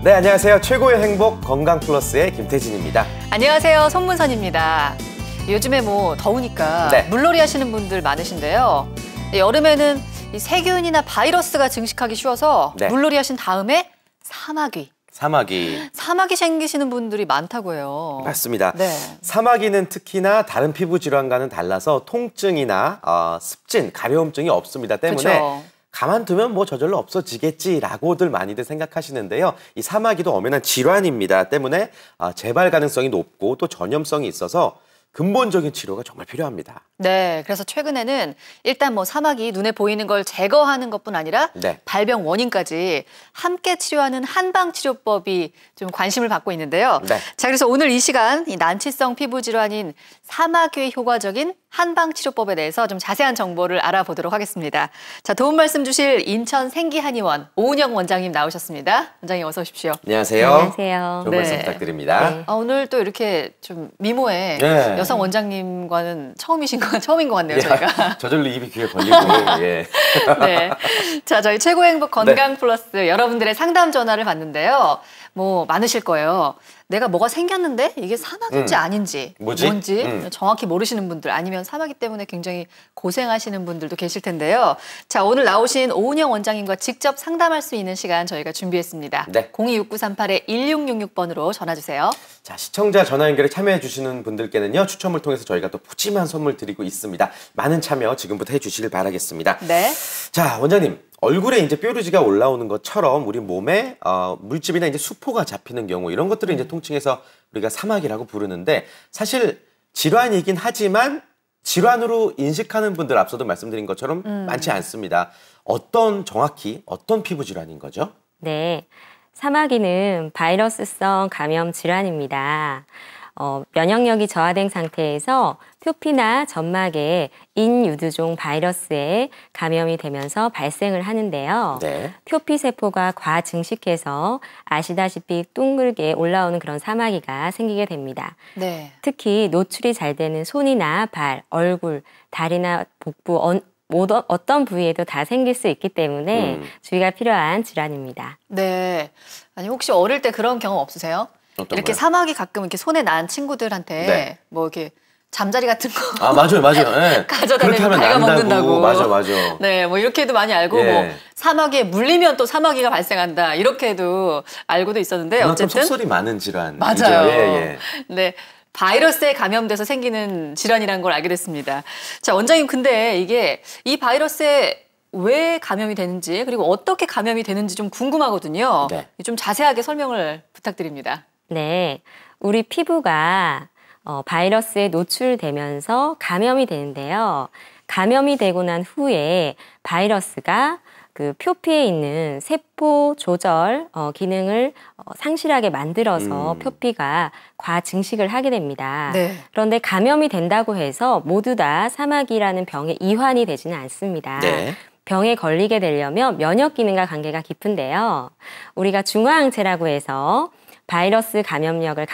네, 안녕하세요. 최고의 행복 건강플러스의 김태진입니다. 안녕하세요. 손문선입니다. 요즘에 더우니까 네. 물놀이 하시는 분들 많으신데요. 여름에는 이 세균이나 바이러스가 증식하기 쉬워서 네. 물놀이 하신 다음에 사마귀 생기시는 분들이 많다고 해요. 맞습니다. 네. 사마귀는 특히나 다른 피부 질환과는 달라서 통증이나 습진, 가려움증이 없습니다. 때문에 그쵸. 가만두면 저절로 없어지겠지라고들 많이들 생각하시는데요. 이 사마귀도 엄연한 질환입니다. 때문에 재발 가능성이 높고 또 전염성이 있어서 근본적인 치료가 정말 필요합니다. 네, 그래서 최근에는 일단 사마귀 눈에 보이는 걸 제거하는 것뿐 아니라 네. 발병 원인까지 함께 치료하는 한방치료법이 좀 관심을 받고 있는데요. 네. 자, 그래서 오늘 이 시간 이 난치성 피부 질환인 사마귀의 효과적인 한방치료법에 대해서 좀 자세한 정보를 알아보도록 하겠습니다. 자, 도움 말씀 주실 인천 생기한의원 오은영 원장님 나오셨습니다. 원장님 어서 오십시오. 안녕하세요. 안녕하세요. 좋은 말씀 네. 부탁드립니다. 네. 오늘 또 이렇게 좀 미모의 네. 여성 원장님과는 처음인 것 같네요, 저희가. 저절로 입이 귀에 걸리고. 예. 네. 자, 저희 최고의 행복 건강 플러스 여러분들의 상담 전화를 받는데요. 많으실 거예요. 내가 뭐가 생겼는데 이게 사마귀인지 아닌지 뭔지 정확히 모르시는 분들 아니면 사마귀 때문에 굉장히 고생하시는 분들도 계실 텐데요. 자, 오늘 나오신 오은영 원장님과 직접 상담할 수 있는 시간 저희가 준비했습니다. 네. 026938-1666번으로 전화 주세요. 자, 시청자 전화 연결에 참여해 주시는 분들께는요. 추첨을 통해서 저희가 또 푸짐한 선물 드리고 있습니다. 많은 참여 지금부터 해주시길 바라겠습니다. 네. 자, 원장님. 얼굴에 이제 뾰루지가 올라오는 것처럼 우리 몸에 물집이나 이제 수포가 잡히는 경우 이런 것들을 이제 통칭해서 우리가 사마귀라고 부르는데 사실 질환이긴 하지만 질환으로 인식하는 분들 앞서도 말씀드린 것처럼 많지 않습니다. 정확히 어떤 피부 질환인 거죠? 네, 사마귀는 바이러스성 감염 질환입니다. 면역력이 저하된 상태에서 표피나 점막에 인유두종 바이러스에 감염이 되면서 발생을 하는데요. 네. 표피 세포가 과증식해서 아시다시피 둥글게 올라오는 그런 사마귀가 생기게 됩니다. 네. 특히 노출이 잘 되는 손이나 발, 얼굴, 다리나 복부 어떤 부위에도 다 생길 수 있기 때문에 주의가 필요한 질환입니다. 네. 아니 혹시 어릴 때 그런 경험 없으세요? 이렇게 거요? 사마귀 가끔 이렇게 손에 난 친구들한테 네. 이렇게 잠자리 같은 거 맞아요. 네. 가져다니고 발가 먹는다고. 맞아. 네, 이렇게도 많이 알고 예. 사마귀에 물리면 또 사마귀가 발생한다 이렇게도 알고도 있었는데 그만큼 어쨌든 속설이 많은 질환. 맞아요. 예. 네. 바이러스에 감염돼서 생기는 질환이라는 걸 알게 됐습니다. 자, 원장님 근데 이 바이러스에 왜 감염이 되는지 그리고 어떻게 감염이 되는지 좀 궁금하거든요. 네. 좀 자세하게 설명을 부탁드립니다. 네, 우리 피부가 바이러스에 노출되면서 감염이 되는데요. 감염이 되고 난 후에 바이러스가 그 표피에 있는 세포 조절 기능을 상실하게 만들어서 표피가 과증식을 하게 됩니다. 네. 그런데 감염이 된다고 해서 모두 다 사마귀라는 병에 이환이 되지는 않습니다. 네. 병에 걸리게 되려면 면역 기능과 관계가 깊은데요. 우리가 중화항체라고 해서 바이러스 감염력을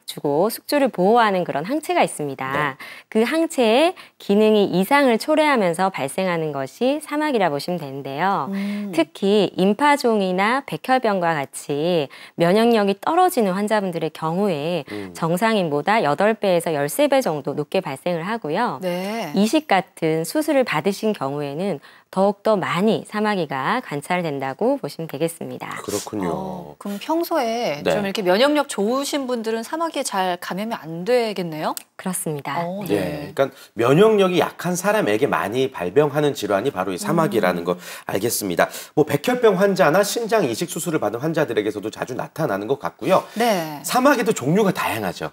주고 숙주를 보호하는 그런 항체가 있습니다. 네. 그 항체의 기능이 이상을 초래하면서 발생하는 것이 사마귀라 보시면 되는데요. 특히 임파종이나 백혈병과 같이 면역력이 떨어지는 환자분들의 경우에 정상인보다 8배에서 13배 정도 높게 발생을 하고요. 네. 이식 같은 수술을 받으신 경우에는 더욱더 많이 사마귀가 관찰된다고 보시면 되겠습니다. 그렇군요. 그럼 평소에 네. 좀 이렇게 면역력 좋으신 분들은 사마귀에 잘 감염이 안 되겠네요? 그렇습니다. 네. 그러니까 면역력이 약한 사람에게 많이 발병하는 질환이 바로 이 사마귀라는 거 알겠습니다. 백혈병 환자나 신장 이식 수술을 받은 환자들에게서도 자주 나타나는 것 같고요. 네. 사마귀도 종류가 다양하죠.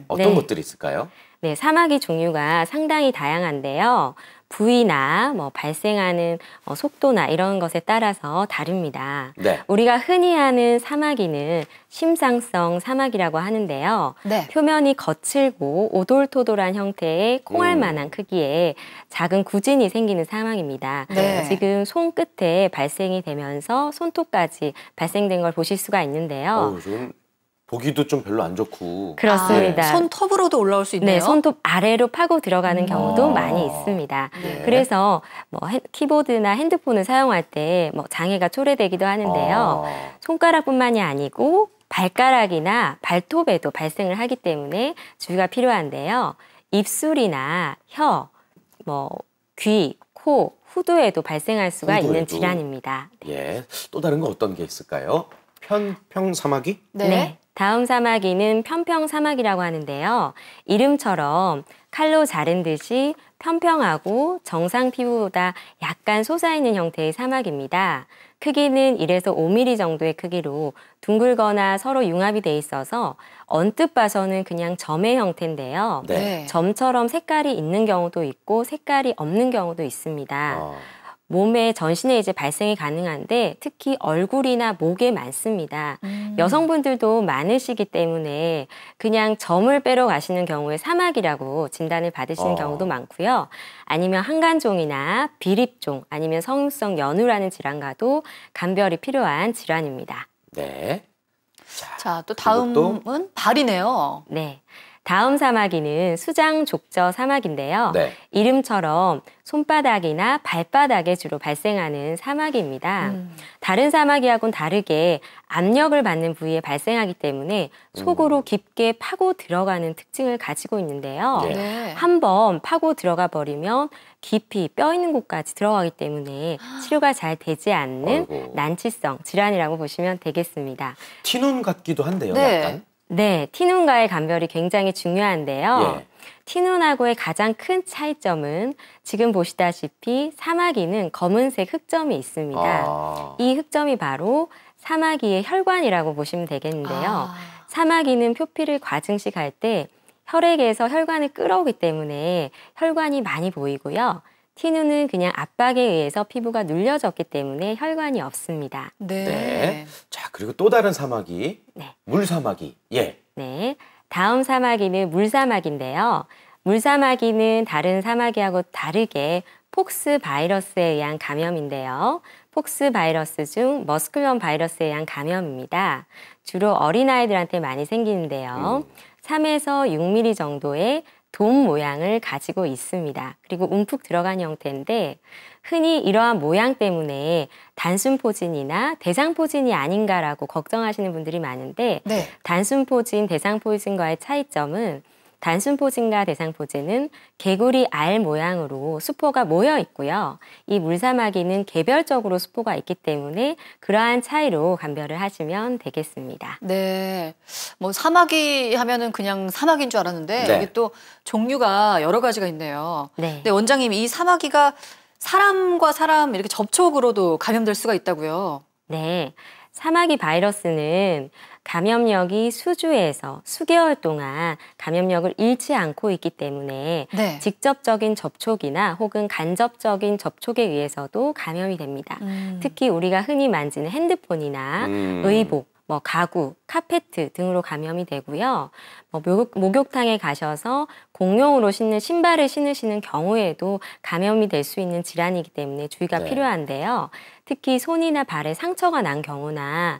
어떤 네. 것들이 있을까요? 네, 사마귀 종류가 상당히 다양한데요. 부위나 발생하는 속도나 이런 것에 따라서 다릅니다. 네. 우리가 흔히 아는 사마귀는 심상성 사마귀라고 하는데요. 네. 표면이 거칠고 오돌토돌한 형태의 콩알만한 크기의 작은 구진이 생기는 사망입니다. 네. 지금 손끝에 발생이 되면서 손톱까지 발생된 걸 보실 수가 있는데요. 좀 보기도 좀 별로 안 좋고. 그렇습니다. 손톱으로도 올라올 수 있네요. 네, 손톱 아래로 파고 들어가는 경우도 많이 있습니다. 네. 그래서 뭐 키보드나 핸드폰을 사용할 때 뭐 장애가 초래되기도 하는데요. 손가락뿐만이 아니고 발가락이나 발톱에도 발생을 하기 때문에 주의가 필요한데요. 입술이나 혀, 뭐 귀, 코, 후두에도 발생할 수가 있는 질환입니다. 예, 또 다른 거 어떤 게 있을까요? 편평사마귀? 네. 다음 사마귀는 편평사마귀라고 하는데요. 이름처럼 칼로 자른 듯이 평평하고 정상 피부보다 약간 솟아있는 형태의 사마귀입니다. 크기는 1에서 5mm 정도의 크기로 둥글거나 서로 융합이 돼 있어서 언뜻 봐서는 그냥 점의 형태인데요. 네. 점처럼 색깔이 있는 경우도 있고 색깔이 없는 경우도 있습니다. 몸에 전신에 이제 발생이 가능한데 특히 얼굴이나 목에 많습니다. 여성분들도 많으시기 때문에 그냥 점을 빼러 가시는 경우에 사마귀라고 진단을 받으시는 경우도 많고요. 아니면 한간종이나 비립종 아니면 성인성 연우라는 질환과도 감별이 필요한 질환입니다. 네. 자, 또 다음은 발이네요. 네. 다음 사마귀는 수장족저 사마귀인데요. 네. 이름처럼 손바닥이나 발바닥에 주로 발생하는 사마귀입니다. 다른 사마귀하고는 다르게 압력을 받는 부위에 발생하기 때문에 속으로 깊게 파고 들어가는 특징을 가지고 있는데요. 네. 한번 파고 들어가 버리면 깊이 뼈 있는 곳까지 들어가기 때문에 치료가 잘 되지 않는 난치성 질환이라고 보시면 되겠습니다. 티눈 같기도 한데요, 네. 약간. 네, 티눈과의 감별이 굉장히 중요한데요. 예. 티눈하고의 가장 큰 차이점은 지금 보시다시피 사마귀는 검은색 흑점이 있습니다. 이 흑점이 바로 사마귀의 혈관이라고 보시면 되겠는데요. 사마귀는 표피를 과증식할 때 혈액에서 혈관을 끌어오기 때문에 혈관이 많이 보이고요. 티눈은 그냥 압박에 의해서 피부가 눌려졌기 때문에 혈관이 없습니다. 네. 자, 그리고 또 다른 사마귀. 네. 물사마귀. 예. 네. 다음 사마귀는 물사마귀인데요. 물사마귀는 다른 사마귀하고 다르게 폭스 바이러스에 의한 감염인데요. 폭스 바이러스 중 머스클럼 바이러스에 의한 감염입니다. 주로 어린아이들한테 많이 생기는데요. 3에서 6mm 정도의 돔 모양을 가지고 있습니다. 그리고 움푹 들어간 형태인데 흔히 이러한 모양 때문에 단순포진이나 대상포진이 아닌가라고 걱정하시는 분들이 많은데 단순포진, 대상포진과의 차이점은 단순포진과 대상포진은 개구리 알 모양으로 수포가 모여 있고요. 이 물사마귀는 개별적으로 수포가 있기 때문에 그러한 차이로 감별을 하시면 되겠습니다. 네. 뭐 사마귀 하면은 그냥 사마귀인 줄 알았는데 이게 또 종류가 여러 가지가 있네요. 네. 근데 원장님, 이 사마귀가 사람과 사람 이렇게 접촉으로도 감염될 수가 있다고요? 네. 사마귀 바이러스는 감염력이 수주에서 수개월 동안 감염력을 잃지 않고 있기 때문에 직접적인 접촉이나 혹은 간접적인 접촉에 의해서도 감염이 됩니다. 특히 우리가 흔히 만지는 핸드폰이나 의복, 뭐 가구, 카페트 등으로 감염이 되고요. 목욕탕에 가셔서 공용으로 신는 신발을 신으시는 경우에도 감염이 될 수 있는 질환이기 때문에 주의가 필요한데요. 특히 손이나 발에 상처가 난 경우나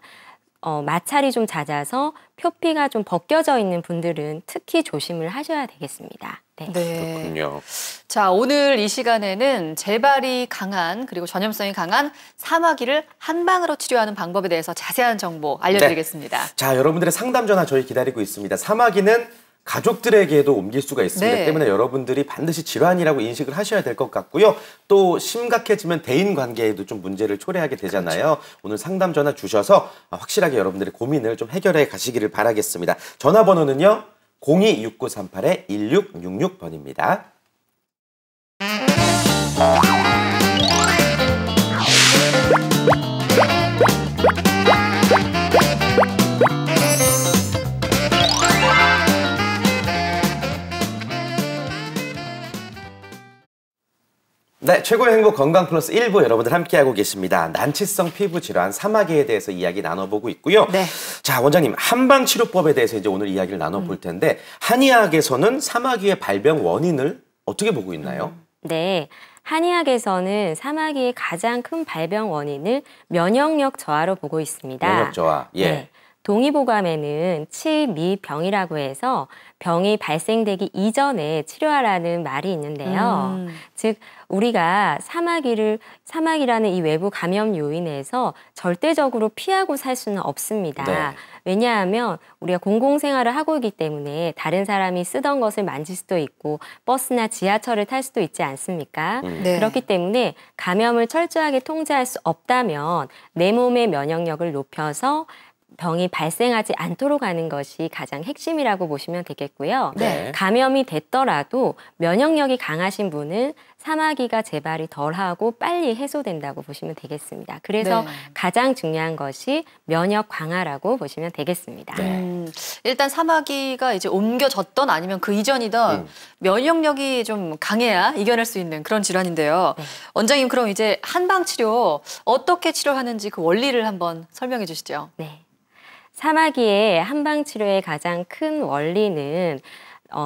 마찰이 좀 잦아서 표피가 좀 벗겨져 있는 분들은 특히 조심을 하셔야 되겠습니다. 네. 그렇군요. 자, 오늘 이 시간에는 재발이 강한 그리고 전염성이 강한 사마귀를 한방으로 치료하는 방법에 대해서 자세한 정보 알려드리겠습니다. 자, 여러분들의 상담 전화 저희 기다리고 있습니다. 사마귀는 가족들에게도 옮길 수가 있습니다. 때문에 여러분들이 반드시 질환이라고 인식을 하셔야 될 것 같고요. 또 심각해지면 대인관계에도 좀 문제를 초래하게 되잖아요. 오늘 상담 전화 주셔서 확실하게 여러분들의 고민을 좀 해결해 가시기를 바라겠습니다. 전화번호는요. 026938-1666번입니다. 네, 최고의 행복 건강 플러스 1부 여러분들 함께하고 계십니다. 난치성 피부 질환 사마귀에 대해서 이야기 나눠보고 있고요. 자, 원장님, 한방치료법에 대해서 이제 오늘 이야기를 나눠볼 텐데 한의학에서는 사마귀의 발병 원인을 어떻게 보고 있나요? 네, 한의학에서는 사마귀의 가장 큰 발병 원인을 면역력 저하로 보고 있습니다. 면역 저하, 예. 네. 동의보감에는 치미병이라고 해서 병이 발생되기 이전에 치료하라는 말이 있는데요. 즉 우리가 사마귀라는 이 외부 감염 요인에서 절대적으로 피하고 살 수는 없습니다. 네. 왜냐하면 우리가 공공생활을 하고 있기 때문에 다른 사람이 쓰던 것을 만질 수도 있고 버스나 지하철을 탈 수도 있지 않습니까? 네. 그렇기 때문에 감염을 철저하게 통제할 수 없다면 내 몸의 면역력을 높여서 병이 발생하지 않도록 하는 것이 가장 핵심이라고 보시면 되겠고요. 네. 감염이 됐더라도 면역력이 강하신 분은 사마귀가 재발이 덜하고 빨리 해소된다고 보시면 되겠습니다. 그래서 네. 가장 중요한 것이 면역 강화라고 보시면 되겠습니다. 네. 일단 사마귀가 이제 옮겨졌던 아니면 그 이전이던 면역력이 좀 강해야 이겨낼 수 있는 그런 질환인데요. 네. 원장님 그럼 이제 한방 치료 어떻게 치료하는지 그 원리를 한번 설명해 주시죠. 네. 사마귀의 한방 치료의 가장 큰 원리는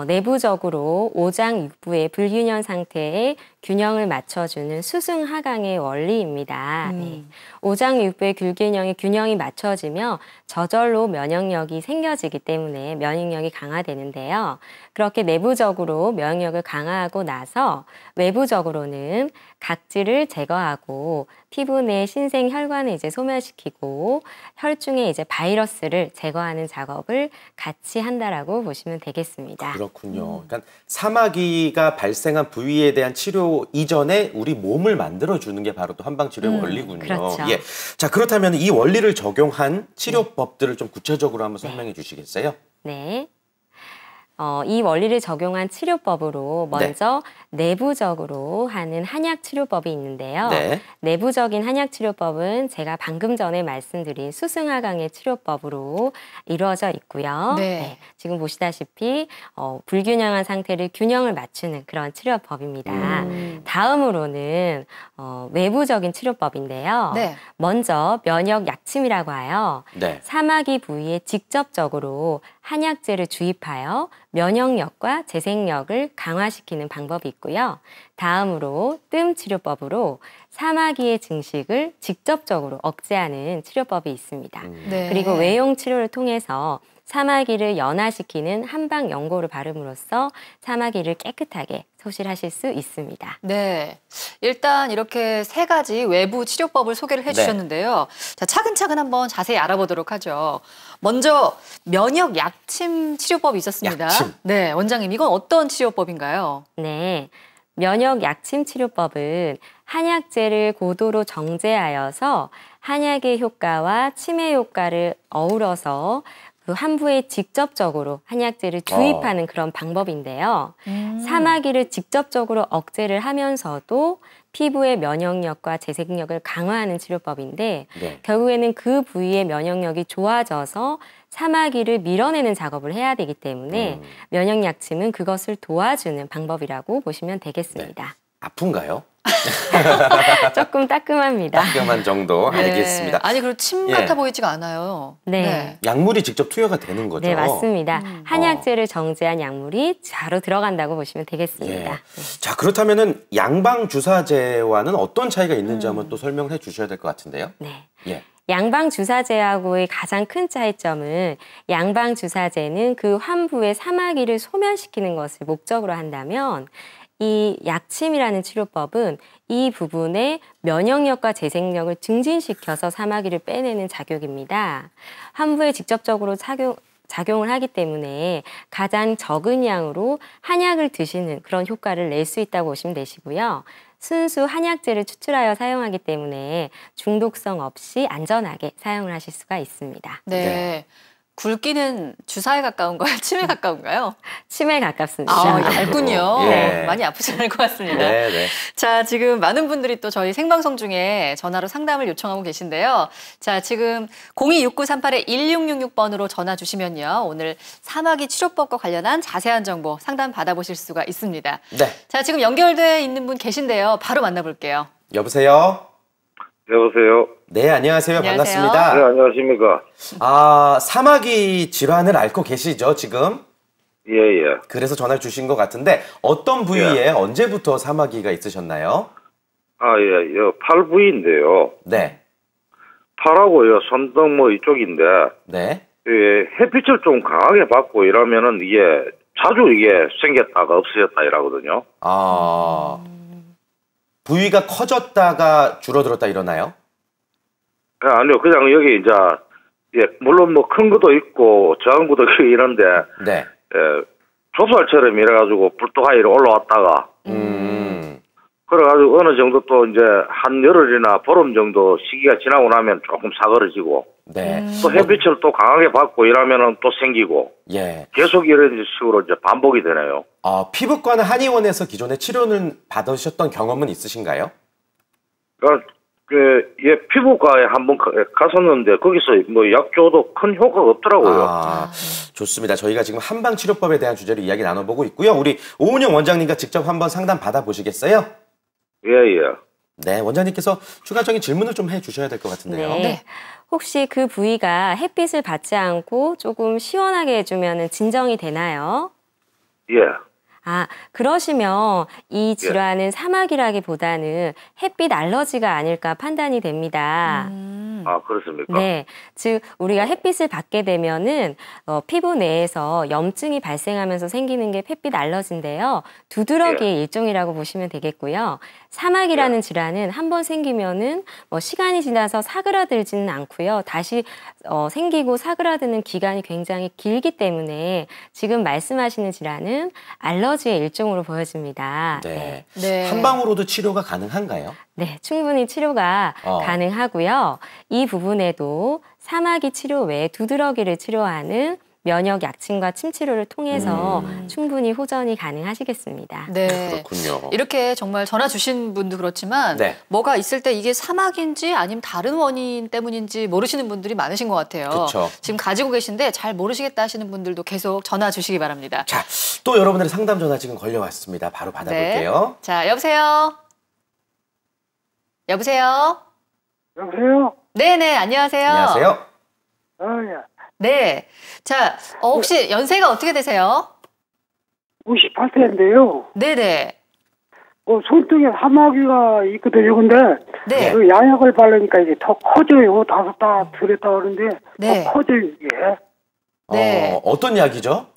내부적으로 오장육부의 불균형 상태에 균형을 맞춰주는 수승하강의 원리입니다. 네. 오장육부의 균형이 맞춰지며 저절로 면역력이 생겨지기 때문에 면역력이 강화되는데요. 그렇게 내부적으로 면역력을 강화하고 나서 외부적으로는 각질을 제거하고 피부 내 신생 혈관을 이제 소멸시키고 혈중에 이제 바이러스를 제거하는 작업을 같이 한다라고 보시면 되겠습니다. 그렇군요. 그러니까 사마귀가 발생한 부위에 대한 치료 이전에 우리 몸을 만들어 주는 게 바로 또 한방 치료의 원리군요. 그렇죠. 예. 자, 그렇다면 이 원리를 적용한 치료법들을 좀 구체적으로 한번 설명해 주시겠어요? 네. 이 원리를 적용한 치료법으로 먼저 내부적으로 하는 한약 치료법이 있는데요. 네. 내부적인 한약 치료법은 제가 방금 전에 말씀드린 수승하강의 치료법으로 이루어져 있고요. 네. 지금 보시다시피 불균형한 상태를 균형을 맞추는 그런 치료법입니다. 다음으로는 외부적인 치료법인데요. 네. 먼저 면역 약침이라고 하여 네. 사마귀 부위에 직접적으로 한약재를 주입하여 면역력과 재생력을 강화시키는 방법이 있고요. 다음으로 뜸 치료법으로 사마귀의 증식을 직접적으로 억제하는 치료법이 있습니다. 네. 그리고 외용 치료를 통해서 사마귀를 연화시키는 한방 연고를 바름으로써 사마귀를 깨끗하게 소실하실 수 있습니다. 네. 일단 이렇게 세 가지 외부 치료법을 소개를 해주셨는데요. 자, 차근차근 한번 자세히 알아보도록 하죠. 먼저 면역 약침 치료법이 있었습니다. 약침. 네, 원장님 이건 어떤 치료법인가요? 네. 면역 약침 치료법은 한약재를 고도로 정제하여서 한약의 효과와 침의 효과를 어우러서 그 환부에 직접적으로 한약재를 주입하는 그런 방법인데요. 사마귀를 직접적으로 억제를 하면서도 피부의 면역력과 재생력을 강화하는 치료법인데 네. 결국에는 그 부위의 면역력이 좋아져서 사마귀를 밀어내는 작업을 해야 되기 때문에 면역 약침은 그것을 도와주는 방법이라고 보시면 되겠습니다. 아픈가요? 조금 따끔합니다. 따끔한 정도. 네. 알겠습니다. 아니 그리고 침 예. 같아 보이지가 않아요. 네. 약물이 직접 투여가 되는 거죠? 네, 맞습니다. 한약재를 정제한 약물이 바로 들어간다고 보시면 되겠습니다. 예. 자, 그렇다면은 양방 주사제와는 어떤 차이가 있는지 한번 또 설명을 해 주셔야 될 것 같은데요. 네. 예. 양방 주사제하고의 가장 큰 차이점은 양방 주사제는 그 환부의 사마귀를 소멸시키는 것을 목적으로 한다면 이 약침이라는 치료법은 이 부분에 면역력과 재생력을 증진시켜서 사마귀를 빼내는 작용입니다. 환부에 직접적으로 작용을 하기 때문에 가장 적은 양으로 한약을 드시는 그런 효과를 낼 수 있다고 보시면 되시고요. 순수 한약재를 추출하여 사용하기 때문에 중독성 없이 안전하게 사용을 하실 수가 있습니다. 네. 굵기는 주사에 가까운가요? 침에 가까운가요? 침에 가깝습니다. 아, 얇군요. 예. 많이 아프지 않을 것 같습니다. 네, 네. 자, 지금 많은 분들이 또 저희 생방송 중에 전화로 상담을 요청하고 계신데요. 자, 지금 026938-1666번으로 전화 주시면요. 오늘 사마귀 치료법과 관련한 자세한 정보 상담 받아보실 수가 있습니다. 네. 자, 지금 연결돼 있는 분 계신데요. 바로 만나볼게요. 여보세요? 여보세요. 네, 안녕하세요. 안녕하세요. 반갑습니다. 네, 안녕하십니까. 사마귀 질환을 앓고 계시죠, 지금? 예, 예. 그래서 전화를 주신 것 같은데 어떤 부위에 언제부터 사마귀가 있으셨나요? 예, 팔 부위인데요. 네. 팔하고요, 손등 뭐 이쪽인데, 네. 햇빛을 좀 강하게 받고 이러면은 이게 자주 이게 생겼다가 없어졌다 이러거든요. 아, 부위가 커졌다가 줄어들었다 이러나요? 아니요, 그냥 여기 이제 물론 뭐 큰 것도 있고 작은 것도 있고 이런데 네. 좁쌀처럼 이래가지고 불뚝하게 올라왔다가 그래가지고 어느 정도 또 이제 한열흘이나 보름 정도 시기가 지나고 나면 조금 사그러지고 네. 또 햇빛을 또 강하게 받고 이러면은 또 생기고 예. 계속 이런 식으로 이제 반복이 되네요. 피부과나 한의원에서 기존에 치료를 받으셨던 경험은 있으신가요? 그러니까 피부과에 한번 갔었는데 거기서 뭐 약 줘도 큰 효과가 없더라고요. 좋습니다. 저희가 지금 한방치료법에 대한 주제로 이야기 나눠보고 있고요. 우리 오은영 원장님과 직접 한번 상담 받아보시겠어요? 예. 네, 원장님께서 추가적인 질문을 좀 해주셔야 될 것 같은데요. 네. 혹시 그 부위가 햇빛을 받지 않고 조금 시원하게 해주면 진정이 되나요? 예. 그러시면 이 질환은 사막이라기보다는 햇빛 알러지가 아닐까 판단이 됩니다. 그렇습니까? 네. 즉, 우리가 햇빛을 받게 되면은, 피부 내에서 염증이 발생하면서 생기는 게 햇빛 알러지인데요. 두드러기의 일종이라고 보시면 되겠고요. 사막이라는 질환은 한번 생기면은 시간이 지나서 사그라들지는 않고요. 다시 생기고 사그라드는 기간이 굉장히 길기 때문에 지금 말씀하시는 질환은 알러지의 일종으로 보여집니다. 네. 네. 한방으로도 치료가 가능한가요? 네, 충분히 치료가 가능하고요. 이 부분에도 사마귀 치료 외에 두드러기를 치료하는 면역 약침과 침 치료를 통해서 충분히 호전이 가능하시겠습니다. 네. 그렇군요. 이렇게 정말 전화 주신 분도 그렇지만 뭐가 있을 때 이게 사막인지 아니면 다른 원인 때문인지 모르시는 분들이 많으신 것 같아요. 그쵸. 지금 가지고 계신데 잘 모르시겠다 하시는 분들도 계속 전화 주시기 바랍니다. 자, 또 여러분들의 상담 전화 지금 걸려왔습니다. 바로 받아볼게요. 자, 여보세요? 여보세요? 여보세요? 네네, 안녕하세요. 안녕하세요. 예. 네. 자, 혹시 연세가 어떻게 되세요? 58세인데요. 네네. 손등에 사마귀가 있거든요. 근데 네. 그 양약을 바르니까 이게 더 커져요. 다섯다 들었다 그러는데 더 커져요, 이게. 네. 어떤 약이죠?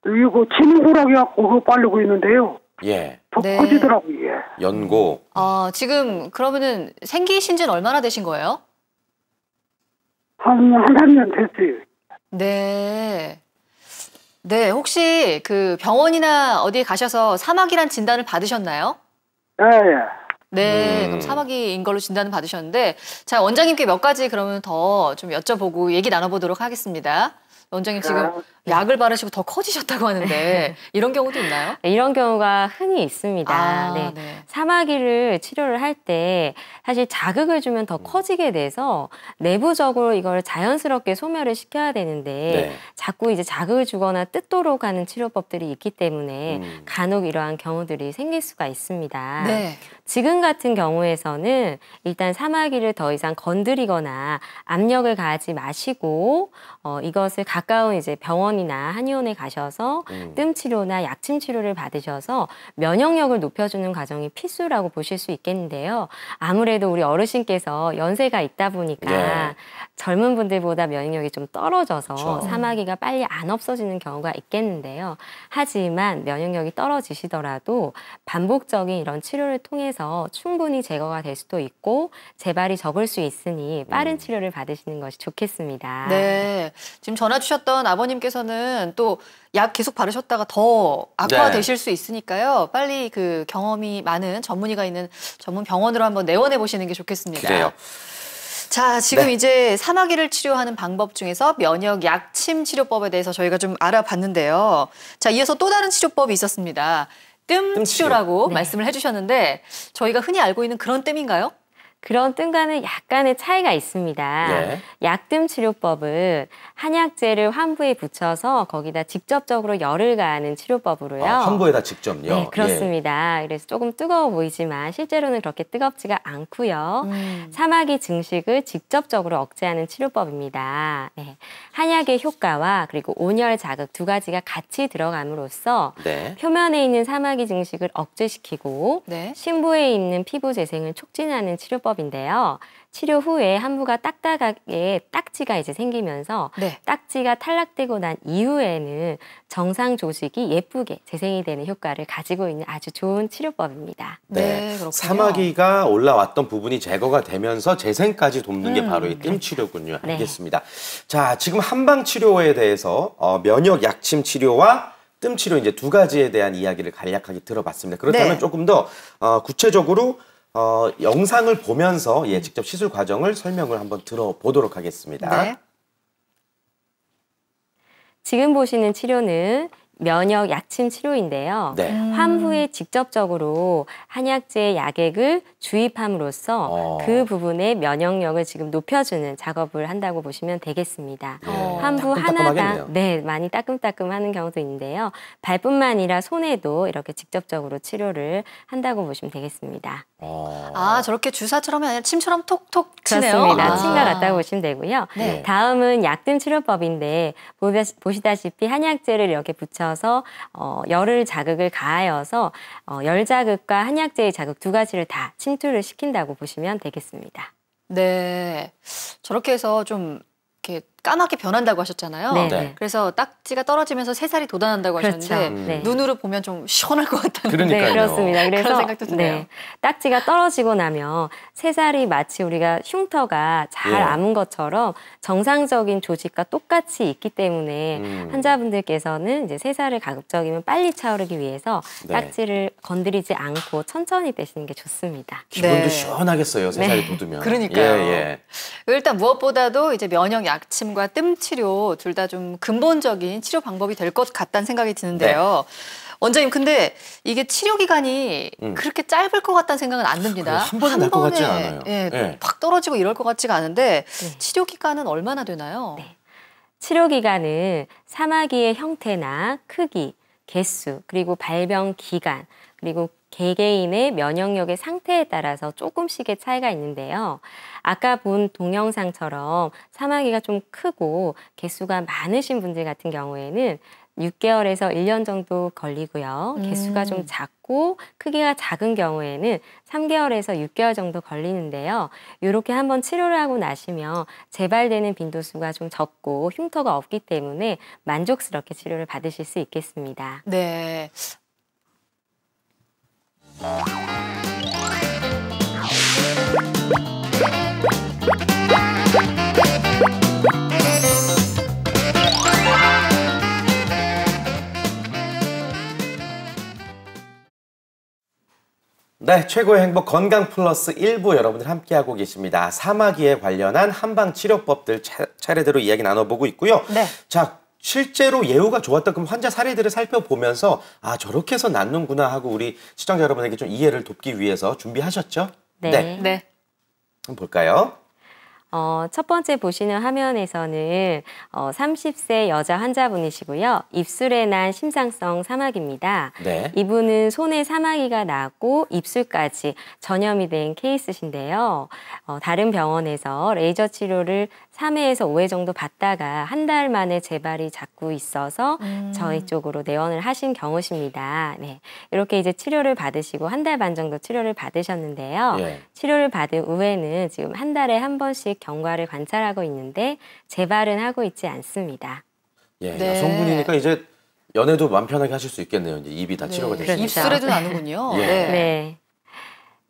이거 진호라고 갖고 그거 바르고 있는데요. 예. 더 커지더라고요, 이게. 연고. 지금 그러면은 생기신 지는 얼마나 되신 거예요? 한 3년 됐어요. 네. 네, 혹시 그 병원이나 어디에 가셔서 사막이란 진단을 받으셨나요? 예. 네, 그럼 사막인 걸로 진단을 받으셨는데, 자, 원장님께 몇 가지 그러면 더 좀 여쭤보고 얘기 나눠보도록 하겠습니다. 원장님 지금 약을 바르시고 더 커지셨다고 하는데 이런 경우도 있나요? 이런 경우가 흔히 있습니다. 네. 사마귀를 치료를 할 때 사실 자극을 주면 더 커지게 돼서 내부적으로 이걸 자연스럽게 소멸을 시켜야 되는데 자꾸 이제 자극을 주거나 뜯도록 하는 치료법들이 있기 때문에 간혹 이러한 경우들이 생길 수가 있습니다. 네. 지금 같은 경우에서는 일단 사마귀를 더 이상 건드리거나 압력을 가하지 마시고 이것을 가까운 이제 병원이나 한의원에 가셔서 뜸 치료나 약침 치료를 받으셔서 면역력을 높여주는 과정이 필수라고 보실 수 있겠는데요. 아무래도 우리 어르신께서 연세가 있다 보니까 젊은 분들보다 면역력이 좀 떨어져서 사마귀가 빨리 안 없어지는 경우가 있겠는데요. 하지만 면역력이 떨어지시더라도 반복적인 이런 치료를 통해서 충분히 제거가 될 수도 있고 재발이 적을 수 있으니 빠른 치료를 받으시는 것이 좋겠습니다. 네. 지금 전화 주셨던 아버님께서는 또 약 계속 바르셨다가 더 악화되실 수 있으니까요. 빨리 그 경험이 많은 전문의가 있는 전문 병원으로 한번 내원해 보시는 게 좋겠습니다. 그래요. 자, 지금 이제 사마귀를 치료하는 방법 중에서 면역 약침 치료법에 대해서 저희가 좀 알아봤는데요. 자, 이어서 또 다른 치료법이 있었습니다. 뜸 치료라고 말씀을 해주셨는데 저희가 흔히 알고 있는 그런 뜸인가요? 그런 뜸과는 약간의 차이가 있습니다. 약뜸 치료법은 한약재를 환부에 붙여서 거기다 직접적으로 열을 가하는 치료법으로요. 환부에다 직접요? 네, 그렇습니다. 그래서 조금 뜨거워 보이지만 실제로는 그렇게 뜨겁지가 않고요. 사마귀 증식을 직접적으로 억제하는 치료법입니다. 한약의 효과와 그리고 온열 자극 두 가지가 같이 들어감으로써 표면에 있는 사마귀 증식을 억제시키고 심부에 있는 피부 재생을 촉진하는 치료법 치료법인데요. 치료 후에 한부가 딱딱하게 딱지가 이제 생기면서 네. 딱지가 탈락되고 난 이후에는 정상 조직이 예쁘게 재생이 되는 효과를 가지고 있는 아주 좋은 치료법입니다. 네, 그렇군요. 사마귀가 올라왔던 부분이 제거가 되면서 재생까지 돕는 게 바로 이 뜸 치료군요. 네. 알겠습니다. 자, 지금 한방 치료에 대해서 면역 약침 치료와 뜸 치료 이제 두 가지에 대한 이야기를 간략하게 들어봤습니다. 그렇다면 네. 조금 더 구체적으로 영상을 보면서 직접 시술 과정을 설명을 한번 들어보도록 하겠습니다. 네. 지금 보시는 치료는 면역 약침 치료인데요. 네. 환부에 직접적으로 한약재 약액을 주입함으로써 그 부분의 면역력을 지금 높여주는 작업을 한다고 보시면 되겠습니다. 환부 하나당 많이 따끔따끔하는 경우도 있는데요. 발뿐만 아니라 손에도 이렇게 직접적으로 치료를 한다고 보시면 되겠습니다. 아, 저렇게 주사처럼이 아니라 침처럼 톡톡 치네요. 그렇습니다. 침과 같다고 보시면 되고요. 네. 다음은 약뜸 치료법인데 보시다시피 한약재를 이렇게 붙여서 열을 자극을 가하여서 열 자극과 한약재의 자극 두 가지를 다 침투를 시킨다고 보시면 되겠습니다. 네. 저렇게 해서 좀 이렇게 까맣게 변한다고 하셨잖아요. 네. 그래서 딱지가 떨어지면서 새살이 돋아난다고 그렇죠. 하셨는데 눈으로 보면 좀 시원할 것 같다는 그러니까요. 네, 그렇습니다. 그래서 그런 생각도 드네요. 딱지가 떨어지고 나면 새살이 마치 우리가 흉터가 잘 아문 것처럼 정상적인 조직과 똑같이 있기 때문에 환자분들께서는 이제 새살을 가급적이면 빨리 차오르기 위해서 딱지를 건드리지 않고 천천히 떼시는 게 좋습니다. 기분도 시원하겠어요. 새살이 돋으면. 그러니까요. 일단 무엇보다도 이제 면역 약침과 뜸 치료 둘 다 좀 근본적인 치료 방법이 될 것 같다는 생각이 드는데요. 원장님, 근데 이게 치료 기간이 그렇게 짧을 것 같다는 생각은 안 듭니다. 한 번에 날 것 같지 않아요. 팍 떨어지고 이럴 것 같지가 않은데 치료 기간은 얼마나 되나요? 치료 기간은 사마귀의 형태나 크기, 개수, 그리고 발병 기간, 그리고 개개인의 면역력의 상태에 따라서 조금씩의 차이가 있는데요. 아까 본 동영상처럼 사마귀가 좀 크고 개수가 많으신 분들 같은 경우에는 6개월에서 1년 정도 걸리고요. 개수가 좀 작고 크기가 작은 경우에는 3개월에서 6개월 정도 걸리는데요. 이렇게 한번 치료를 하고 나시면 재발되는 빈도수가 좀 적고 흉터가 없기 때문에 만족스럽게 치료를 받으실 수 있겠습니다. 네. 네, 최고의 행복 건강 플러스 1부 여러분들 함께하고 계십니다. 사마귀에 관련한 한방 치료법들 차례대로 이야기 나눠보고 있고요. 네. 자, 실제로 예후가 좋았던 그 환자 사례들을 살펴보면서 아, 저렇게 해서 낫는구나 하고 우리 시청자 여러분에게 좀 이해를 돕기 위해서 준비하셨죠? 네. 한번 볼까요? 첫 번째 보시는 화면에서는 30세 여자 환자분이시고요. 입술에 난 심상성 사마귀입니다. 네. 이분은 손에 사마귀가 나고 입술까지 전염이 된 케이스신데요. 다른 병원에서 레이저 치료를 3회에서 5회 정도 받다가 한 달 만에 재발이 자꾸 있어서 저희 쪽으로 내원을 하신 경우십니다. 네. 이렇게 이제 치료를 받으시고 한 달 반 정도 치료를 받으셨는데요. 치료를 받은 후에는 지금 한 달에 한 번씩 경과를 관찰하고 있는데 재발은 하고 있지 않습니다. 여성분이니까 이제 연애도 마음 편하게 하실 수 있겠네요. 이제 입이 다 치료가 됐으니까. 입술에도 나는군요. 네.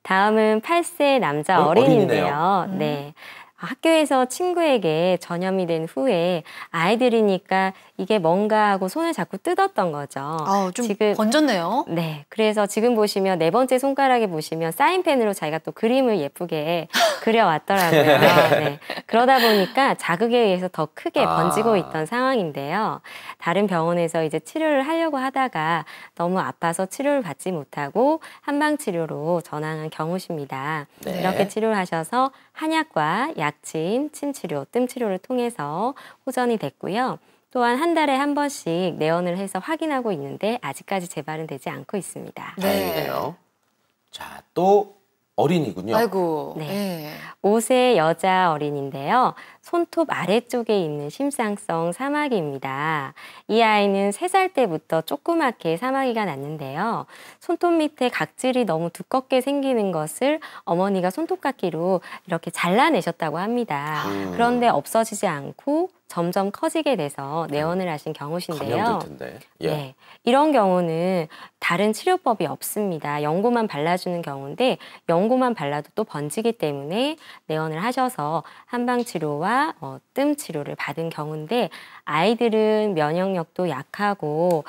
다음은 8세 남자 어린이인데요. 네. 학교에서 친구에게 전염이 된 후에 아이들이니까 이게 뭔가 하고 손을 자꾸 뜯었던 거죠. 좀 지금 번졌네요. 네, 그래서 지금 보시면 네 번째 손가락에 보시면 사인펜으로 자기가 또 그림을 예쁘게 그려왔더라고요. 네. 그러다 보니까 자극에 의해서 더 크게 번지고 있던 상황인데요. 다른 병원에서 이제 치료를 하려고 하다가 너무 아파서 치료를 받지 못하고 한방 치료로 전환한 경우십니다. 이렇게 치료를 하셔서 한약과 약침, 침치료, 뜸치료를 통해서 호전이 됐고요. 또한 한 달에 한 번씩 내원을 해서 확인하고 있는데 아직까지 재발은 되지 않고 있습니다. 다행이네요. 자, 또 어린이군요. 아이고. 네. 네. 5세 여자 어린인데요. 손톱 아래쪽에 있는 심상성 사마귀입니다. 이 아이는 3살 때부터 조그맣게 사마귀가 났는데요. 손톱 밑에 각질이 너무 두껍게 생기는 것을 어머니가 손톱깎이로 이렇게 잘라내셨다고 합니다. 그런데 없어지지 않고 점점 커지게 돼서 내원을 하신 경우신데요. 감염될 텐데. 예. 네, 이런 경우는 다른 치료법이 없습니다. 연고만 발라주는 경우인데 연고만 발라도 또 번지기 때문에 내원을 하셔서 한방 치료와 뜸 치료를 받은 경우인데 아이들은 면역력도 약하고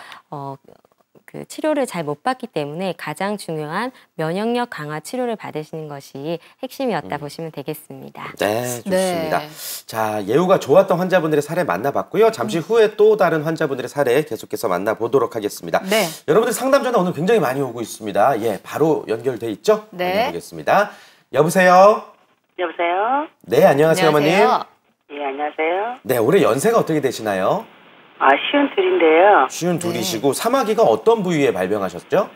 그 치료를 잘 못 받기 때문에 가장 중요한 면역력 강화 치료를 받으시는 것이 핵심이었다 보시면 되겠습니다. 네, 좋습니다. 네. 자, 예후가 좋았던 환자분들의 사례 만나봤고요. 잠시 후에 또 다른 환자분들의 사례 계속해서 만나보도록 하겠습니다. 네. 여러분들 상담 전화 오늘 굉장히 많이 오고 있습니다. 예, 바로 연결돼 있죠? 네. 만나보겠습니다. 여보세요? 여보세요? 네, 안녕하세요, 어머님. 예, 안녕하세요. 네, 올해 연세가 어떻게 되시나요? 52인데요. 52이시고 사마귀가 어떤 부위에 발병하셨죠?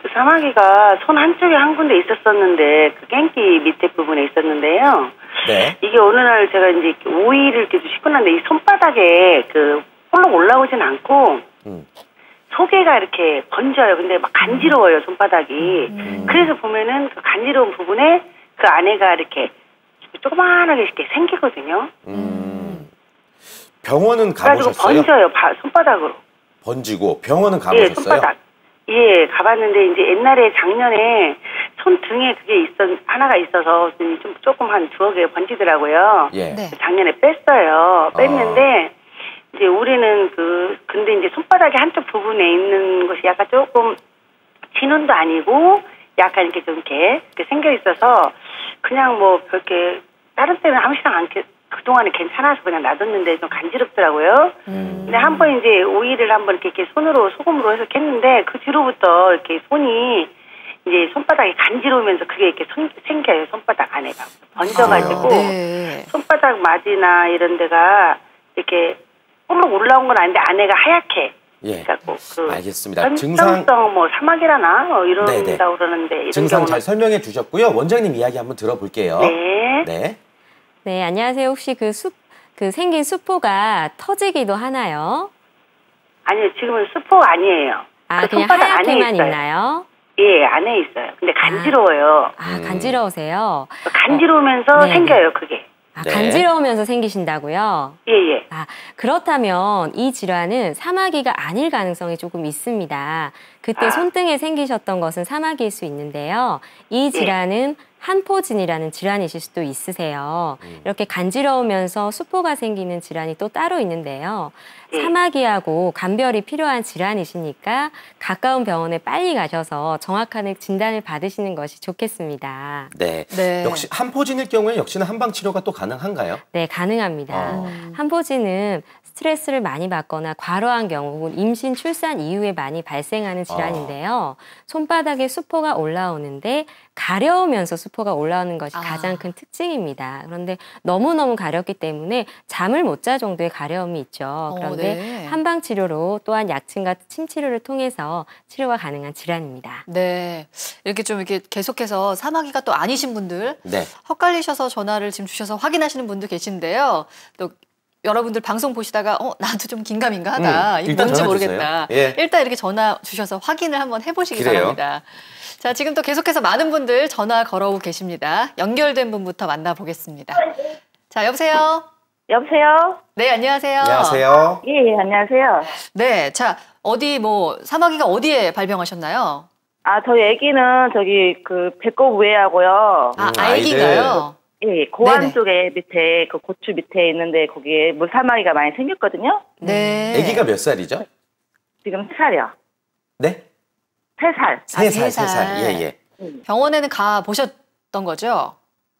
그 사마귀가 손 한쪽에 한 군데 있었었는데 그 깽기 밑에 부분에 있었는데요. 네. 이게 어느 날 제가 이제 오이를 이렇게 씻고 났는데 이 손바닥에 그 볼록 올라오진 않고 속에가 이렇게 번져요. 근데 막 간지러워요, 손바닥이. 그래서 보면은 그 간지러운 부분에 그 안에가 이렇게 조그만하게 이렇게 생기거든요. 병원은 그래가지고 가보셨어요? 번져요, 손바닥으로. 번지고 병원은 예, 가보셨어요? 손바닥. 예, 가봤는데 이제 옛날에 작년에 손등에 그게 하나가 있어서 좀 조금 한 2개 번지더라고요. 예. 네. 작년에 뺐어요. 뺐는데 이제 우리는 근데 이제 손바닥의 한쪽 부분에 있는 것이 약간 조금 진원도 아니고 약간 이렇게 좀 이렇게 생겨 있어서 그냥 뭐 그렇게 다른 때는 아무렇지도 않게 그동안에 괜찮아서 그냥 놔뒀는데 좀 간지럽더라고요. 근데 한번 이제 오이를 한번 이렇게 손으로 소금으로 해서 캤는데 그 뒤로부터 이렇게 손이 이제 손바닥이 간지러우면서 그게 이렇게 생겨요. 손바닥 안에가 번져가지고 네. 손바닥 마디나 이런 데가 이렇게 볼록 올라온 건 아닌데 안에가 하얗게. 예. 그래갖고 알겠습니다. 증상 뭐 사막이라나 이런다고 그러는데 이런 증상 경우는 잘 설명해 주셨고요. 원장님 이야기 한번 들어볼게요. 네. 네. 네, 안녕하세요. 혹시 그 생긴 수포가 터지기도 하나요? 아니요, 지금은 수포 아니에요. 아, 그 그냥 손바닥 안에 하얗게만 있어요. 있나요? 예, 안에 있어요. 근데 간지러워요. 간지러우세요? 간지러우면서 네. 생겨요, 그게. 아, 네. 간지러우면서 생기신다고요? 예, 예. 아, 그렇다면 이 질환은 사마귀가 아닐 가능성이 조금 있습니다. 그때 손등에 생기셨던 것은 사마귀일 수 있는데요. 이 질환은 한포진이라는 질환이실 수도 있으세요. 이렇게 간지러우면서 수포가 생기는 질환이 또 따로 있는데요. 사마귀하고 감별이 필요한 질환이시니까 가까운 병원에 빨리 가셔서 정확한 진단을 받으시는 것이 좋겠습니다. 네. 네. 역시 한포진일 경우에 역시나 한방 치료가 또 가능한가요? 네, 가능합니다. 한포진은 스트레스를 많이 받거나 과로한 경우 혹은 임신, 출산 이후에 많이 발생하는 질환인데요. 손바닥에 수포가 올라오는데 가려우면서 수포가 올라오는 것이 가장 큰 특징입니다. 그런데 너무너무 가렵기 때문에 잠을 못 자 정도의 가려움이 있죠. 그런데 네. 한방 치료로 또한 약침과 침 치료를 통해서 치료가 가능한 질환입니다. 네. 이렇게 좀 이렇게 계속해서 사마귀가 또 아니신 분들 네. 헛갈리셔서 전화를 지금 주셔서 확인하시는 분도 계신데요. 또 여러분들 방송 보시다가 나도 좀 긴가민가하다. 이게 일단 뭔지 전화 모르겠다. 주세요. 예. 일단 이렇게 전화 주셔서 확인을 한번 해보시기 그래요. 바랍니다. 자, 지금 또 계속해서 많은 분들 전화 걸어오고 계십니다. 연결된 분부터 만나보겠습니다. 자, 여보세요? 여보세요? 네, 안녕하세요. 안녕하세요. 예, 안녕하세요. 네, 자, 사마귀가 어디에 발병하셨나요? 저희 아기는 저기 그 배꼽 위에하고요. 아기가요? 예, 고안 네네. 쪽에 밑에 그 고추 밑에 있는데 거기에 물사마귀가 많이 생겼거든요. 네. 아기가 몇 살이죠? 지금 3살이요. 네? 3살. 3살, 3살. 3살. 예, 예. 병원에는 가 보셨던 거죠?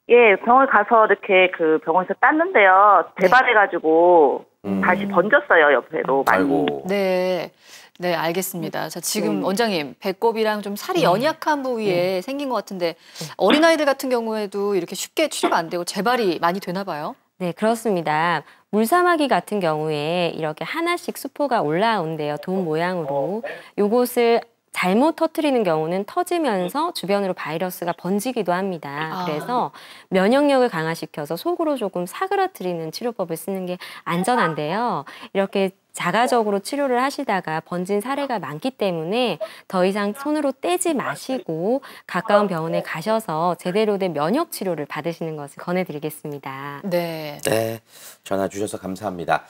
예, 병원 가서 이렇게 그 병원에서 땄는데요. 재발해가지고 다시 번졌어요, 옆에로. 많이. 아이고. 네. 네, 알겠습니다. 자, 지금 원장님, 배꼽이랑 좀 살이 연약한 부위에 생긴 것 같은데 어린아이들 같은 경우에도 이렇게 쉽게 치료가 안 되고 재발이 많이 되나 봐요? 네, 그렇습니다. 물사마귀 같은 경우에 이렇게 하나씩 수포가 올라온대요. 돔 모양으로. 요것을 잘못 터뜨리는 경우는 터지면서 주변으로 바이러스가 번지기도 합니다. 그래서 면역력을 강화시켜서 속으로 조금 사그라뜨리는 치료법을 쓰는 게 안전한데요. 이렇게 자가적으로 치료를 하시다가 번진 사례가 많기 때문에 더 이상 손으로 떼지 마시고 가까운 병원에 가셔서 제대로 된 면역 치료를 받으시는 것을 권해드리겠습니다. 네. 네, 전화 주셔서 감사합니다.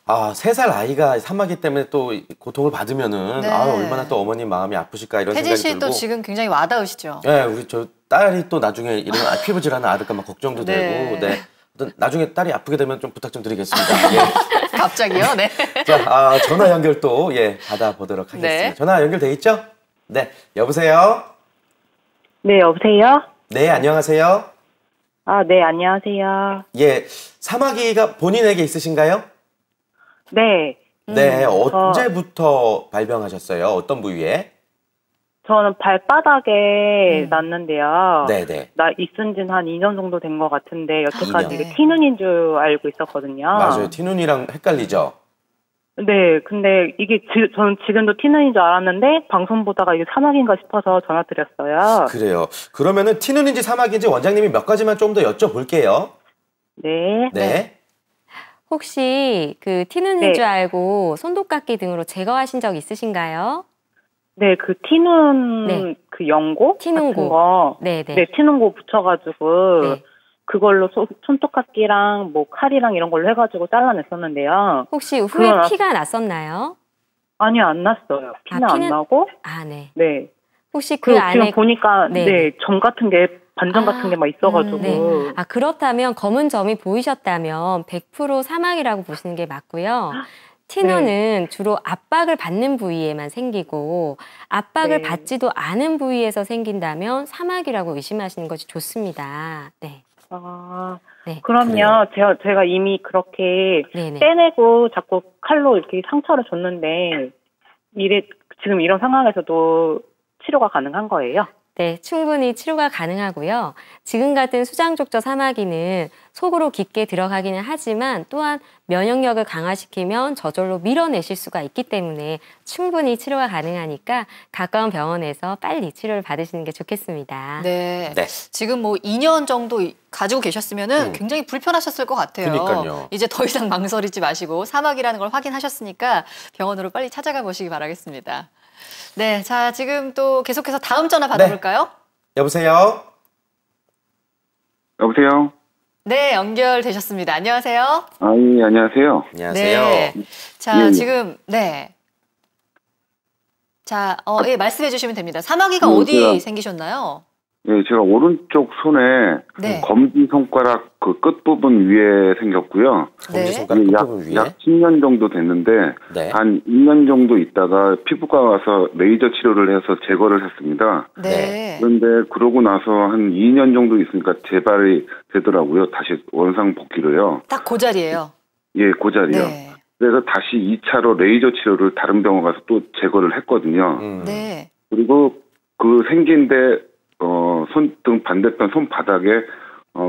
3살 아이가 사마귀 때문에 또 고통을 받으면은 네. 얼마나 또 어머님 마음이 아프실까 이런 혜진 생각이 들고. 씨 또 지금 굉장히 와닿으시죠? 네, 우리 저 딸이 또 나중에 이런 피부 질환을 앓을까 막 걱정도 네. 되고. 네. 나중에 딸이 아프게 되면 좀 부탁 좀 드리겠습니다. 예. 갑자기요? 네. 자, 전화 연결 또 받아보도록 하겠습니다. 네. 전화 연결돼 있죠? 네, 여보세요? 네, 여보세요? 네, 안녕하세요? 네, 안녕하세요. 예, 사마귀가 본인에게 있으신가요? 네. 네, 언제부터 발병하셨어요? 어떤 부위에? 저는 발바닥에 났는데요. 네네. 나 있은 지는 한 2년 정도 된 것 같은데 여태까지 2년. 이게 티눈인 줄 알고 있었거든요. 맞아요. 티눈이랑 헷갈리죠? 네, 근데 이게 저는 지금도 티눈인 줄 알았는데 방송 보다가 이게 사마귀인가 싶어서 전화 드렸어요. 그래요. 그러면은 티눈인지 사마귀인지 원장님이 몇 가지만 좀 더 여쭤볼게요. 네. 네. 혹시 그 티눈인 네. 줄 알고 손톱깎이 등으로 제거하신 적 있으신가요? 네, 그 티눈 네. 그 연고 티눈고. 같은 거, 네네. 네, 티눈고 붙여가지고 네. 그걸로 손톱깎이랑 뭐 칼이랑 이런 걸로 해가지고 잘라냈었는데요. 혹시 후에 그건 피가 났었나요? 아니요, 안 났어요. 피는 피는- 안 나고. 네. 네. 혹시 그 그리고 안에 지금 보니까 네. 네, 점 같은 게 반점 같은 게 막 있어가지고. 네. 그렇다면 검은 점이 보이셨다면 100% 사막이라고 보시는 게 맞고요. 티눈은 주로 압박을 받는 부위에만 생기고 압박을 네. 받지도 않은 부위에서 생긴다면 사막이라고 의심하시는 것이 좋습니다. 네. 네. 그럼요. 제가 이미 그렇게 네네. 떼내고 자꾸 칼로 이렇게 상처를 줬는데 지금 이런 상황에서도 치료가 가능한 거예요? 네, 충분히 치료가 가능하고요. 지금 같은 수장족저 사마귀는 속으로 깊게 들어가기는 하지만 또한 면역력을 강화시키면 저절로 밀어내실 수가 있기 때문에 충분히 치료가 가능하니까 가까운 병원에서 빨리 치료를 받으시는 게 좋겠습니다. 네. 네. 지금 뭐 2년 정도 가지고 계셨으면은 굉장히 불편하셨을 것 같아요. 그러니까요. 이제 더 이상 망설이지 마시고 사막이라는 걸 확인하셨으니까 병원으로 빨리 찾아가 보시기 바라겠습니다. 네, 자 지금 또 계속해서 다음 전화 받아볼까요? 여보세요? 여보세요? 네, 연결되셨습니다. 안녕하세요. 예, 안녕하세요. 안녕하세요. 네. 자, 예. 지금 네. 자, 예, 말씀해 주시면 됩니다. 사마귀가 네, 어디 생기셨나요? 예, 제가 오른쪽 손에 네. 검지 손가락 그 끝부분 위에 생겼고요. 네. 검지손가락 끝부분 위에? 약 10년 정도 됐는데 네. 한 2년 정도 있다가 피부과 와서 레이저 치료를 해서 제거를 했습니다. 네. 그런데 그러고 나서 한 2년 정도 있으니까 재발이 되더라고요. 다시 원상 복귀로요. 딱 그 자리예요. 예, 그 자리요. 네. 그래서 다시 2차로 레이저 치료를 다른 병원 가서 또 제거를 했거든요. 네. 그리고 그 생긴데 손등 반대편 손바닥에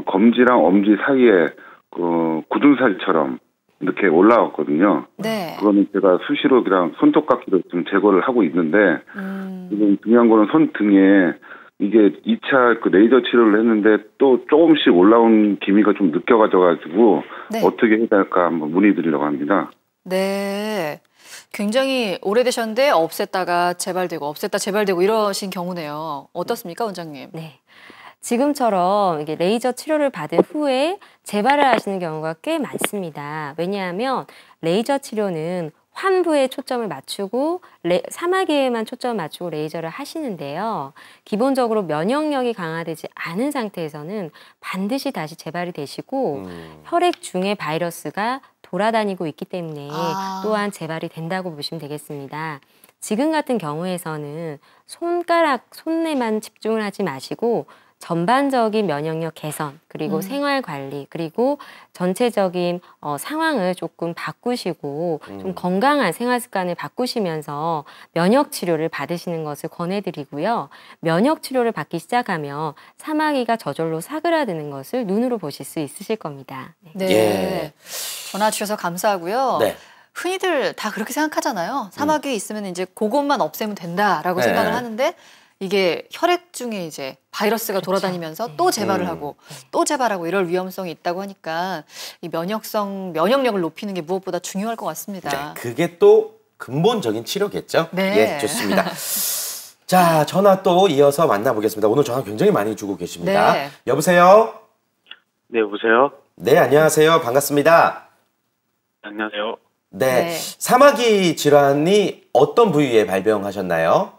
검지랑 엄지 사이에 그 굳은살처럼 이렇게 올라왔거든요. 네. 그거는 제가 수시로 그냥 손톱깎이로 좀 제거를 하고 있는데 지금 중요한 거는 손등에 이게 2차 그 레이저 치료를 했는데 또 조금씩 올라온 기미가 좀 느껴가지고 네. 어떻게 해야 될까 한번 문의드리려고 합니다. 네. 굉장히 오래되셨는데 없앴다가 재발되고 없앴다 재발되고 이러신 경우네요. 어떻습니까, 원장님? 네. 지금처럼 이게 레이저 치료를 받은 후에 재발을 하시는 경우가 꽤 많습니다. 왜냐하면 레이저 치료는 환부에 초점을 맞추고 사마귀에만 초점을 맞추고 레이저를 하시는데요. 기본적으로 면역력이 강화되지 않은 상태에서는 반드시 다시 재발이 되시고 혈액 중에 바이러스가 돌아다니고 있기 때문에 또한 재발이 된다고 보시면 되겠습니다. 지금 같은 경우에서는 손에만 집중을 하지 마시고 전반적인 면역력 개선, 그리고 생활 관리, 그리고 전체적인 상황을 조금 바꾸시고 좀 건강한 생활 습관을 바꾸시면서 면역 치료를 받으시는 것을 권해드리고요. 면역 치료를 받기 시작하면 사마귀가 저절로 사그라드는 것을 눈으로 보실 수 있으실 겁니다. 네. 예. 전화 주셔서 감사하고요. 네. 흔히들 다 그렇게 생각하잖아요. 사마귀 있으면 이제 그것만 없애면 된다라고 생각을 하는데 이게 혈액 중에 이제 바이러스가 돌아다니면서 또 재발을 하고 또 재발하고 이럴 위험성이 있다고 하니까 이 면역력을 높이는 게 무엇보다 중요할 것 같습니다. 네, 그게 또 근본적인 치료겠죠? 네. 예, 좋습니다. 자, 전화 또 이어서 만나보겠습니다. 오늘 전화 굉장히 많이 주고 계십니다. 네. 여보세요? 네, 여보세요? 네, 안녕하세요. 반갑습니다. 안녕하세요. 네. 사마귀 질환이 어떤 부위에 발병하셨나요?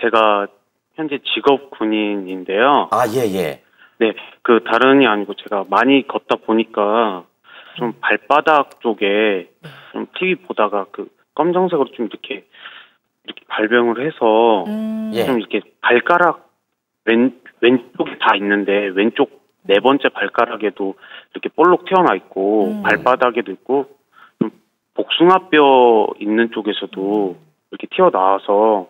제가 현재 직업 군인인데요. 아, 예, 예. 네, 다른이 아니고 제가 많이 걷다 보니까 좀 발바닥 쪽에 좀 TV 보다가 검정색으로 좀 이렇게 발병을 해서 좀 이렇게 발가락 왼쪽에 다 있는데 왼쪽 4번째 발가락에도 이렇게 볼록 튀어나와 있고 발바닥에도 있고 좀 복숭아뼈 있는 쪽에서도 이렇게 튀어나와서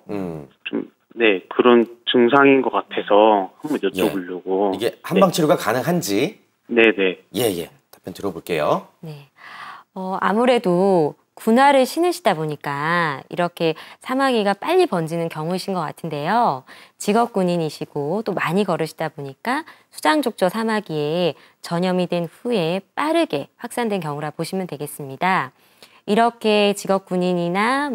좀 네, 그런 증상인 것 같아서 한번 여쭤보려고. 이게 한방 치료가 가능한지? 네네. 예. 답변 들어볼게요. 네. 아무래도 군화를 신으시다 보니까 이렇게 사마귀가 빨리 번지는 경우이신 것 같은데요. 직업 군인이시고 또 많이 걸으시다 보니까 수장족조 사마귀에 전염이 된 후에 빠르게 확산된 경우라 보시면 되겠습니다. 이렇게 직업 군인이나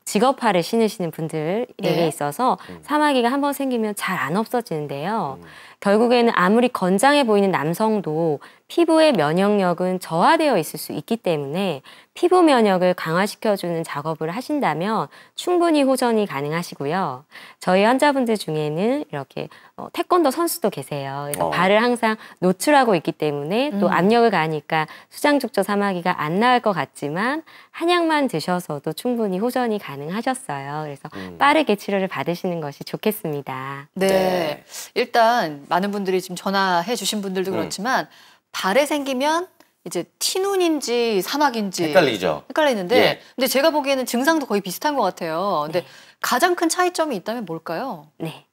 직업화를 신으시는 분들에게 있어서 사마귀가 한번 생기면 잘 안 없어지는데요. 결국에는 아무리 건장해 보이는 남성도 피부의 면역력은 저하되어 있을 수 있기 때문에 피부 면역을 강화시켜주는 작업을 하신다면 충분히 호전이 가능하시고요. 저희 환자분들 중에는 이렇게 태권도 선수도 계세요. 그래서 발을 항상 노출하고 있기 때문에 또 압력을 가하니까 수장족조 사마귀가 안 나을 것 같지만 한약만 드셔서도 충분히 호전이 가능하셨어요. 그래서 빠르게 치료를 받으시는 것이 좋겠습니다. 네. 일단 많은 분들이 지금 전화해 주신 분들도 그렇지만 발에 생기면 이제 티눈인지 사마귀인지 헷갈리는데 근데 제가 보기에는 증상도 거의 비슷한 것 같아요. 근데 가장 큰 차이점이 있다면 뭘까요? 네.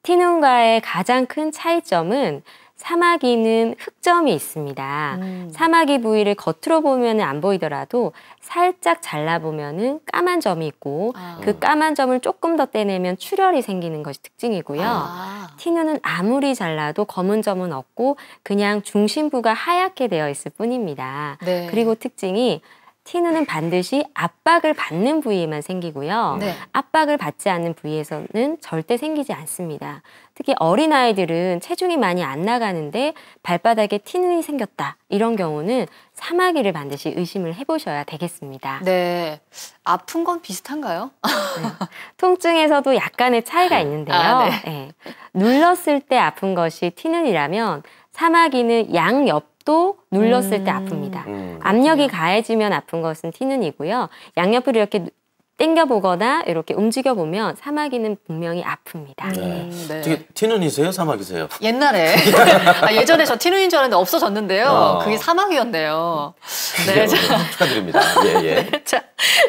티눈과의 가장 큰 차이점은 사마귀는 흑점이 있습니다. 사마귀 부위를 겉으로 보면 안 보이더라도 살짝 잘라보면 까만 점이 있고 그 까만 점을 조금 더 떼내면 출혈이 생기는 것이 특징이고요. 티눈은 아무리 잘라도 검은 점은 없고 그냥 중심부가 하얗게 되어 있을 뿐입니다. 네. 그리고 특징이 티눈은 반드시 압박을 받는 부위에만 생기고요. 압박을 받지 않는 부위에서는 절대 생기지 않습니다. 특히 어린아이들은 체중이 많이 안 나가는데 발바닥에 티눈이 생겼다. 이런 경우는 사마귀를 반드시 의심을 해보셔야 되겠습니다. 네. 아픈 건 비슷한가요? 네. 통증에서도 약간의 차이가 있는데요. 눌렀을 때 아픈 것이 티눈이라면 사마귀는 양옆도 눌렀을 때 아픕니다. 압력이 가해지면 아픈 것은 티눈이고요. 양옆으로 이렇게 당겨보거나 이렇게 움직여보면 사마귀는 분명히 아픕니다. 어떻게 티눈이세요? 사마귀세요? 옛날에 예전에 저 티눈인 줄 알았는데 없어졌는데요. 그게 사마귀였네요. 네, 축하드립니다. 예. 네,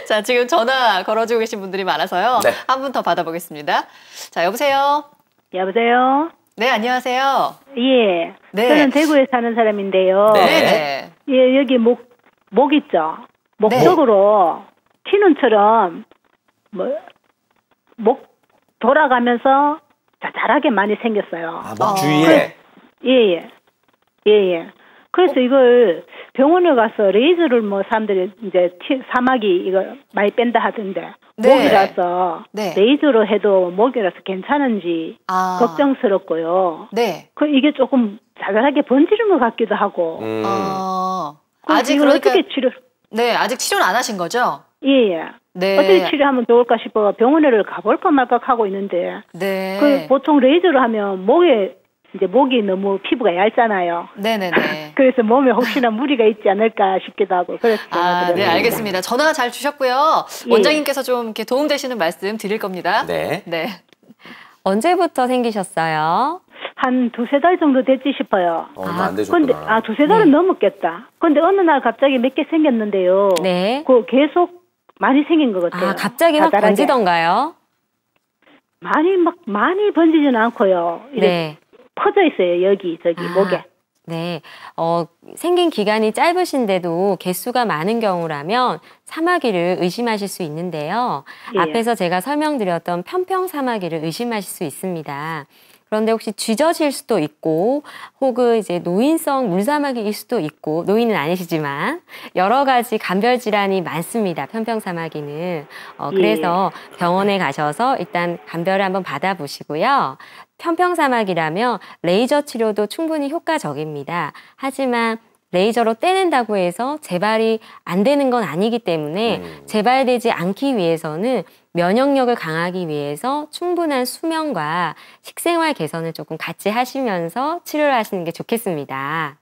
자, 지금 전화 걸어주고 계신 분들이 많아서요. 한 분 더 받아보겠습니다. 자, 여보세요? 여보세요? 네, 안녕하세요. 예. 저는 대구에 사는 사람인데요. 네. 예, 여기 목 있죠? 목 쪽으로 티눈처럼 목 돌아가면서 자잘하게 많이 생겼어요. 목 주위에? 예. 그래서 이걸 병원에 가서 레이저를 사람들이 이제 사마귀 이거 많이 뺀다 하던데 목이라서 레이저로 해도 목이라서 괜찮은지 걱정스럽고요. 이게 조금 자잘하게 번지는 것 같기도 하고. 아직 그러니까 어떻게 치료? 네, 아직 치료는 안 하신 거죠? 예. 어떻게 치료하면 좋을까 싶어 병원을 가볼까 말까 하고 있는데. 보통 레이저로 하면 목이 너무 피부가 얇잖아요. 네네네. 그래서 몸에 혹시나 무리가 있지 않을까 싶기도 하고. 그래서 네, 알겠습니다. 전화 잘 주셨고요. 원장님께서 좀 이렇게 도움되시는 말씀 드릴 겁니다. 네. 언제부터 생기셨어요? 한 2-3달 정도 됐지 싶어요. 안 되셨구나. 근데 2-3달은 넘었겠다. 근데 어느 날 갑자기 몇 개 생겼는데요. 계속 많이 생긴 것 같아요. 갑자기 막 번지던가요? 많이 번지지는 않고요. 퍼져 있어요. 여기 저기 목에. 네, 생긴 기간이 짧으신데도 개수가 많은 경우라면 사마귀를 의심하실 수 있는데요. 예. 앞에서 제가 설명드렸던 편평사마귀를 의심하실 수 있습니다. 그런데 혹시 쥐젖일 수도 있고 혹은 이제 노인성 물사마귀일 수도 있고, 노인은 아니시지만 여러 가지 간별 질환이 많습니다. 편평사마귀는. 그래서 병원에 가셔서 일단 간별을 한번 받아보시고요. 편평사마귀라면 레이저 치료도 충분히 효과적입니다. 하지만 레이저로 떼낸다고 해서 재발이 안 되는 건 아니기 때문에 재발되지 않기 위해서는 면역력을 강하기 위해서 충분한 수면과 식생활 개선을 조금 같이 하시면서 치료를 하시는 게 좋겠습니다.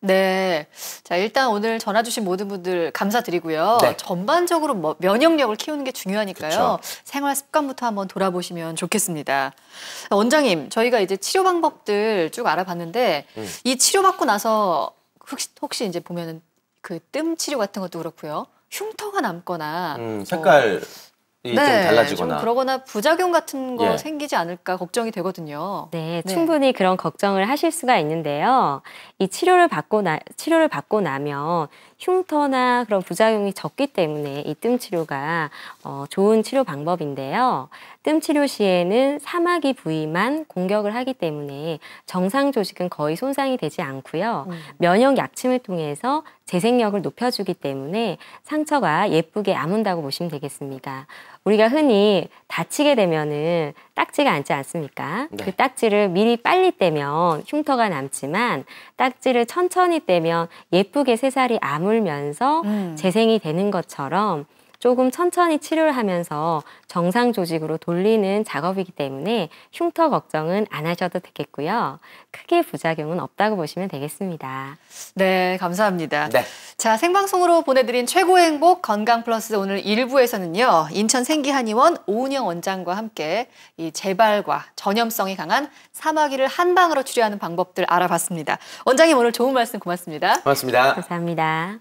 네. 자, 일단 오늘 전화 주신 모든 분들 감사드리고요. 네. 전반적으로 면역력을 키우는 게 중요하니까요. 그쵸. 생활 습관부터 한번 돌아보시면 좋겠습니다. 원장님, 저희가 이제 치료 방법들 쭉 알아봤는데 이 치료받고 나서 혹시 이제 보면은 그 뜸 치료 같은 것도 그렇고요. 흉터가 남거나 색깔이 좀 달라지거나 좀 그러거나 부작용 같은 거 생기지 않을까 걱정이 되거든요. 네, 충분히 그런 걱정을 하실 수가 있는데요. 이 치료를 받고 나면 흉터나 그런 부작용이 적기 때문에 이 뜸 치료가 좋은 치료 방법인데요. 뜸 치료 시에는 사마귀 부위만 공격을 하기 때문에 정상 조직은 거의 손상이 되지 않고요. 면역 약침을 통해서 재생력을 높여주기 때문에 상처가 예쁘게 아문다고 보시면 되겠습니다. 우리가 흔히 다치게 되면은 딱지가 앉지 않습니까? 네. 그 딱지를 미리 빨리 떼면 흉터가 남지만 딱지를 천천히 떼면 예쁘게 새살이 아물면서 재생이 되는 것처럼 조금 천천히 치료를 하면서 정상 조직으로 돌리는 작업이기 때문에 흉터 걱정은 안 하셔도 되겠고요. 크게 부작용은 없다고 보시면 되겠습니다. 네, 감사합니다. 네. 자, 생방송으로 보내드린 최고의 행복 건강 플러스 오늘 1부에서는요. 인천 생기한의원 오은영 원장과 함께 이 재발과 전염성이 강한 사마귀를 한방으로 치료하는 방법들 알아봤습니다. 원장님 오늘 좋은 말씀 고맙습니다. 고맙습니다. 감사합니다.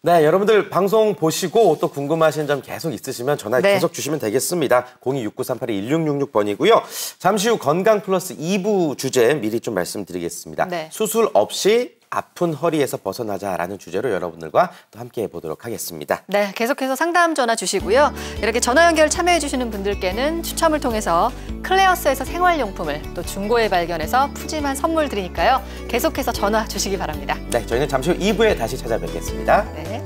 네, 여러분들 방송 보시고 또 궁금하신 점 계속 있으시면 전화 계속 주시면 되겠습니다. 026938-1666번이고요. 잠시 후 건강 플러스 2부 주제 미리 좀 말씀드리겠습니다. 네. 수술 없이 아픈 허리에서 벗어나자라는 주제로 여러분들과 또 함께 해보도록 하겠습니다. 네, 계속해서 상담 전화 주시고요. 이렇게 전화 연결 참여해 주시는 분들께는 추첨을 통해서 클레어스에서 생활용품을, 또 중고에 발견해서 푸짐한 선물 드리니까요. 계속해서 전화 주시기 바랍니다. 네, 저희는 잠시 후 2부에 다시 찾아뵙겠습니다. 네.